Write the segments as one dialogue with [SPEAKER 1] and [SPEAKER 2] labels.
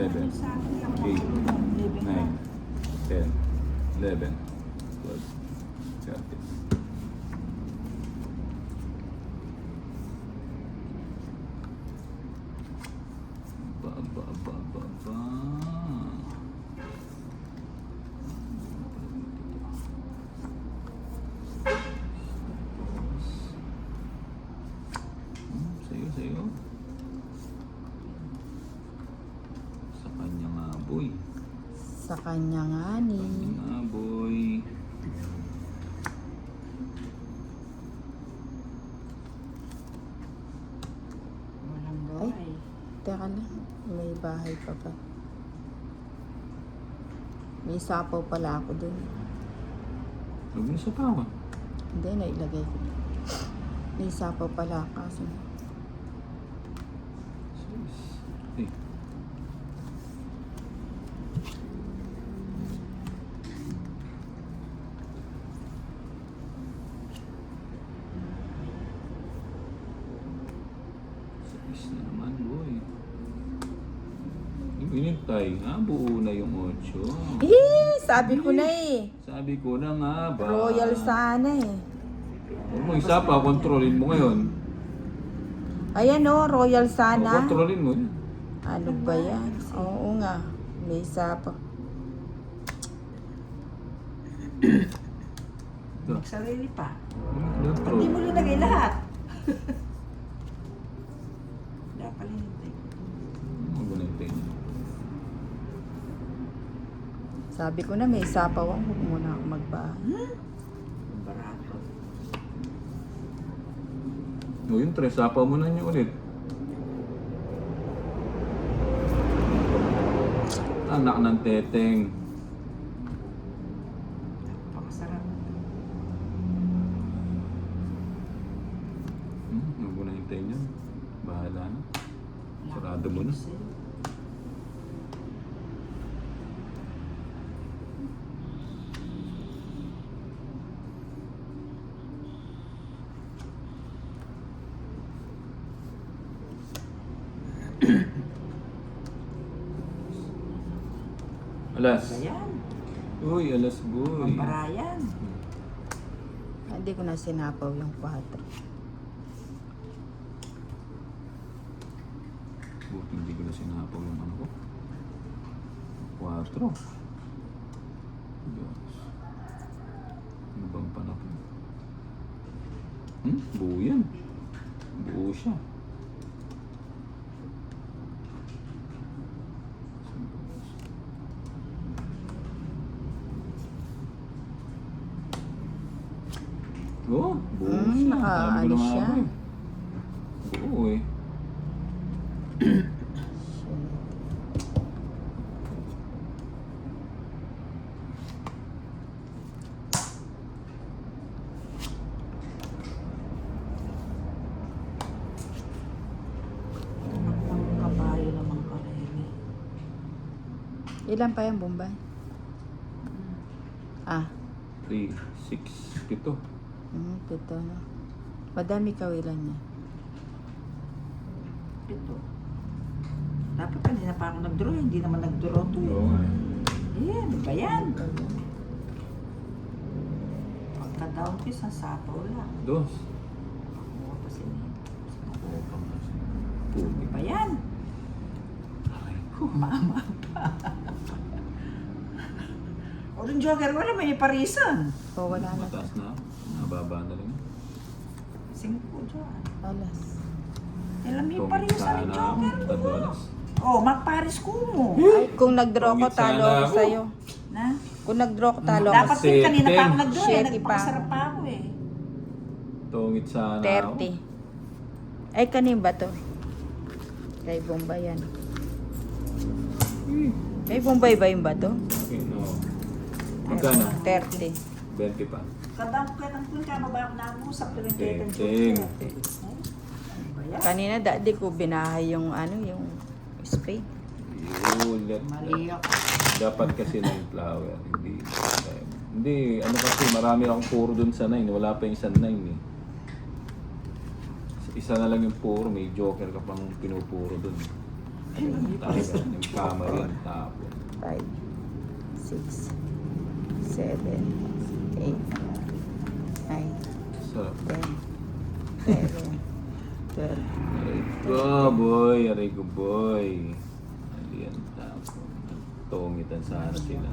[SPEAKER 1] 7, 8, 9, 10, 11, 12, 13. Ba. Sa'yo. Sa kanya nga, boy.
[SPEAKER 2] Sa kanya nga ni.
[SPEAKER 1] Nga, boy.
[SPEAKER 3] Walang bahay.
[SPEAKER 2] Teka lang, may bahay pa ba? May sapaw pala ako dun.
[SPEAKER 1] Huwag mo sa pawan.
[SPEAKER 2] Hindi, nailagay ko. May sapaw pala kasi.
[SPEAKER 1] Hey. Sais na naman, boy. Inintay nga, buo na yung 8.
[SPEAKER 2] Sabi ko na eh.
[SPEAKER 1] Sabi ko na nga ba?
[SPEAKER 2] Royal sana eh.
[SPEAKER 1] Huwag mo isa pa, kontrolin mo ngayon.
[SPEAKER 2] Ayan o, royal sana.
[SPEAKER 1] Kontrolin mo yun.
[SPEAKER 2] Ano ba yan? Oo nga. May isa pa.
[SPEAKER 3] Sarili pa.
[SPEAKER 1] Control.
[SPEAKER 3] Hindi mo linagay lahat. Dapat linagay.
[SPEAKER 1] Huwag mo na yung tingin.
[SPEAKER 2] Sabi ko na may sapaw ako. Huwag muna ako magbahay.
[SPEAKER 3] Barato.
[SPEAKER 1] O yun, Tres, sapa mo na niyo ulit. Anak ng teteng.
[SPEAKER 3] Napakasarap.
[SPEAKER 1] Huwag mo na hintayin yun. Bahala na. Sarado mo na. Alas.
[SPEAKER 3] Ayan.
[SPEAKER 1] Uy, alas boy.
[SPEAKER 3] Pambarayan.
[SPEAKER 2] Hindi ko na sinapaw yung 4.
[SPEAKER 1] Buti hindi ko na sinapaw yung ano ko. 4. Diyos. Ano bang panapon? Buo yan. Buo siya. Oh, buo siya. Sabi ko na nga
[SPEAKER 2] siya.
[SPEAKER 1] ba eh. Buo eh.
[SPEAKER 3] Kabayo naman kareli.
[SPEAKER 2] Ilan pa yung Bombay? Ah,
[SPEAKER 1] 3, 6, 7.
[SPEAKER 2] Pito na. Madami kawilan niya.
[SPEAKER 3] Ito. Dapat kanina pa ako nag-draw. Hindi naman nag-draw to
[SPEAKER 1] Oo nga eh.
[SPEAKER 3] Ayan, ba yan? Pagka-down kiss, ang sapaw lang.
[SPEAKER 1] 2.
[SPEAKER 3] Ako pa sila.
[SPEAKER 1] Puti.
[SPEAKER 3] Ba yan?
[SPEAKER 1] Aray ko.
[SPEAKER 3] Mama pa. O yung joker mo naman yung parisan.
[SPEAKER 2] O, wala na.
[SPEAKER 1] Mataas na. Nababa na rin.
[SPEAKER 3] 5 dyan.
[SPEAKER 2] Alas.
[SPEAKER 3] Alam mo yung parisan ng joker mo.
[SPEAKER 1] $3.
[SPEAKER 3] Oh, magparis ko mo.
[SPEAKER 2] Ay, kung nag-draw ko,
[SPEAKER 1] Pangit
[SPEAKER 2] talo
[SPEAKER 1] sana
[SPEAKER 2] ako
[SPEAKER 1] ako.
[SPEAKER 2] sa'yo.
[SPEAKER 3] Na?
[SPEAKER 2] Kung nag-draw ko, talo
[SPEAKER 3] Dapat
[SPEAKER 2] ako.
[SPEAKER 3] din kanina pa ako nag-draw.
[SPEAKER 2] Shit,
[SPEAKER 3] Nagpakasarap pa ako eh.
[SPEAKER 1] Tungit sana ako.
[SPEAKER 2] 30. Ay, kanin ba to? Kay Bombay yan. Kay Bombay ba yung ba to?
[SPEAKER 1] Okay, no. Magkano?
[SPEAKER 2] 30.
[SPEAKER 1] 20 pa.
[SPEAKER 3] Kadang ko ng kun ka ba ako nag-usap ko ng
[SPEAKER 1] Ting,
[SPEAKER 3] joker.
[SPEAKER 1] ting.
[SPEAKER 2] Kanina, dati ko binahay yung ano, yung spade.
[SPEAKER 1] Yun.
[SPEAKER 3] Mali ako.
[SPEAKER 1] Dapat kasi na yung flower. Hindi, ano kasi, marami akong puro dun sa 9. Wala pa yung sa 9 eh. Isa na lang yung puro, may joker ka pang pinupuro dun. Talaga, nagkamali ang tapon.
[SPEAKER 2] 5, 6, 7, 8, 9,
[SPEAKER 1] So,
[SPEAKER 2] 10, 11, 12.
[SPEAKER 1] aray ko boy. Ali ang tapon. Tungitan sana sila.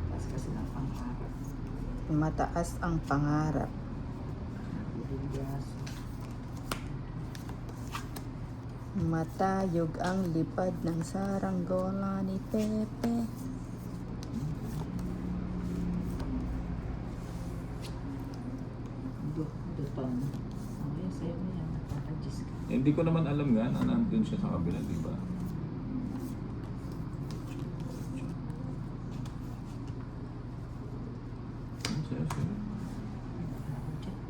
[SPEAKER 3] Tapos kasi ng pangharap.
[SPEAKER 2] Mataas ang pangarap.
[SPEAKER 3] Bibigas.
[SPEAKER 2] Matayog ang lipad ng saranggola ni Pepe.
[SPEAKER 3] Duton. Okay, sa'yo na yan. Nakakajis ka.
[SPEAKER 1] Hindi ko naman alam nga na nandun siya sa kabila, di ba? Sa'yo.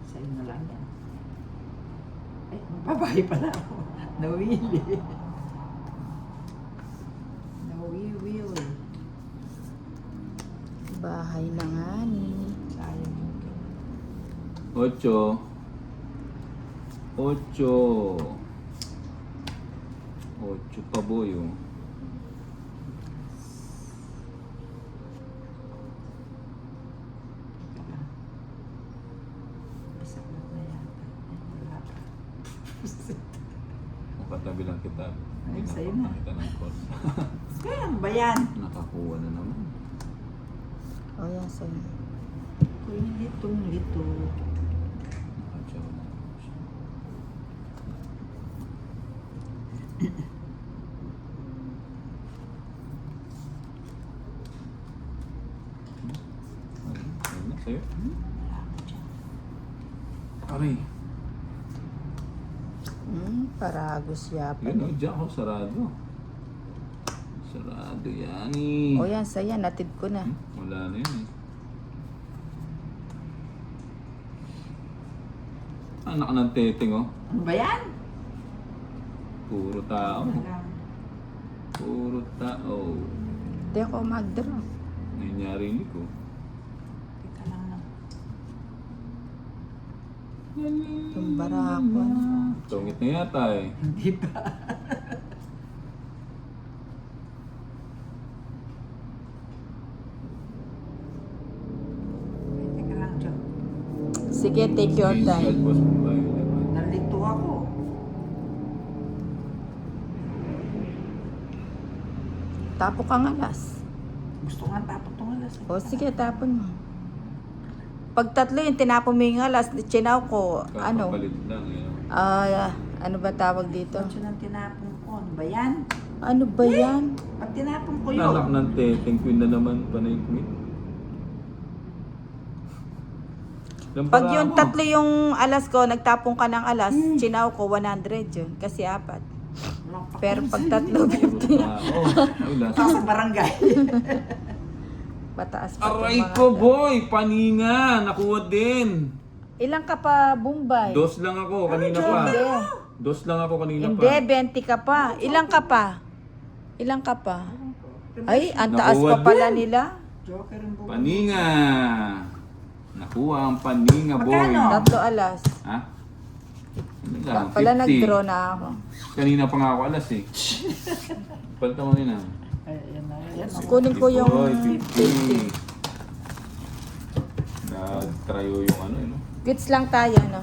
[SPEAKER 3] Sa'yo na lang yan. Ay, magbabahay pala ako. Nawili. Nawiwil.
[SPEAKER 2] Bahay na nga ni.
[SPEAKER 3] Sayang yung
[SPEAKER 1] 8. 8 pa boy oh.
[SPEAKER 3] isa lang na yata. Ay, wala pa.
[SPEAKER 1] Makatabi lang kita.
[SPEAKER 3] Ay, sa'yo na.
[SPEAKER 1] Kita ng course.
[SPEAKER 3] Kaya ano ba yan?
[SPEAKER 1] Nakakuha na naman.
[SPEAKER 2] O yan, sa'yo.
[SPEAKER 3] Uy, litong-lito.
[SPEAKER 1] Nakatsaw na siya. Ayun na, sa'yo.
[SPEAKER 3] Wala ko dyan.
[SPEAKER 1] Aray.
[SPEAKER 2] Paragos yapa.
[SPEAKER 1] Yun o, dyan ako, sarado. Sarado yan eh.
[SPEAKER 2] O yan, sa'yo. Natid ko na.
[SPEAKER 1] Wala na yun eh. Anak ng teteng oh.
[SPEAKER 3] Ano ba yan?
[SPEAKER 1] Puro tao.
[SPEAKER 3] Wala.
[SPEAKER 1] Puro tao.
[SPEAKER 2] Hindi ako mag-draw.
[SPEAKER 1] Nangyari ni ko.
[SPEAKER 3] Teka lang na.
[SPEAKER 2] Yung barako na.
[SPEAKER 1] Tungit na yata eh.
[SPEAKER 3] Hindi pa. Ay, teka lang, Jo.
[SPEAKER 2] Sige, take your
[SPEAKER 1] Change
[SPEAKER 2] time.
[SPEAKER 1] card, boss Mumbai.
[SPEAKER 3] Nalito ako.
[SPEAKER 2] Tapo kang alas.
[SPEAKER 3] Gusto nga tapos itong alas.
[SPEAKER 2] O sige, tapon mo. Pag tatlo yung tinapon mo yung alas, chinaw ko, ano?
[SPEAKER 1] Kakapalit lang eh.
[SPEAKER 2] Ano ba tawag dito?
[SPEAKER 3] Ito nang tinapon ko. Ano ba yan?
[SPEAKER 2] Ano ba yan?
[SPEAKER 3] Pag tinapon ko
[SPEAKER 1] Anak
[SPEAKER 3] yun.
[SPEAKER 1] ng teteng, queen na naman. Panay queen.
[SPEAKER 2] Pag yung tatlo yung alas ko, nagtapon ka ng alas, chinaw ko 100 yun. Kasi 4.
[SPEAKER 3] Walang pa-
[SPEAKER 2] Pero pag tatlo,
[SPEAKER 1] Puro
[SPEAKER 2] 50.
[SPEAKER 1] tao. Ay, last.
[SPEAKER 3] Sa barangay.
[SPEAKER 2] Mataas pa itong
[SPEAKER 1] Aray
[SPEAKER 2] mga-
[SPEAKER 1] ko boy! Paninga! Nakuha din!
[SPEAKER 2] Ilang ka pa, Bombay?
[SPEAKER 1] Dos lang ako kanina pa.
[SPEAKER 2] Hindi.
[SPEAKER 1] Dos lang ako kanina
[SPEAKER 2] Hindi,
[SPEAKER 1] pa.
[SPEAKER 2] 20 ka pa. Ilang ka pa? Ilang ka pa? Ay, ang taas
[SPEAKER 1] Nakuha
[SPEAKER 2] pa pala
[SPEAKER 1] din.
[SPEAKER 2] nila.
[SPEAKER 3] Joker yung buo.
[SPEAKER 1] Paninga! Nakuha ang paninga boy.
[SPEAKER 3] Magkano?
[SPEAKER 2] Tatlo alas.
[SPEAKER 1] Ha? Ano lang,
[SPEAKER 2] Pala
[SPEAKER 1] 50.
[SPEAKER 2] nag-draw na ako.
[SPEAKER 1] Kanina pa nga ako alas eh. Palta mo nina.
[SPEAKER 3] Ay, yan na. Yan na.
[SPEAKER 2] Kunin ko yung
[SPEAKER 1] Boy,
[SPEAKER 2] 50.
[SPEAKER 1] Nag-tryo yung ano eh no?
[SPEAKER 2] Gets lang tayo, no?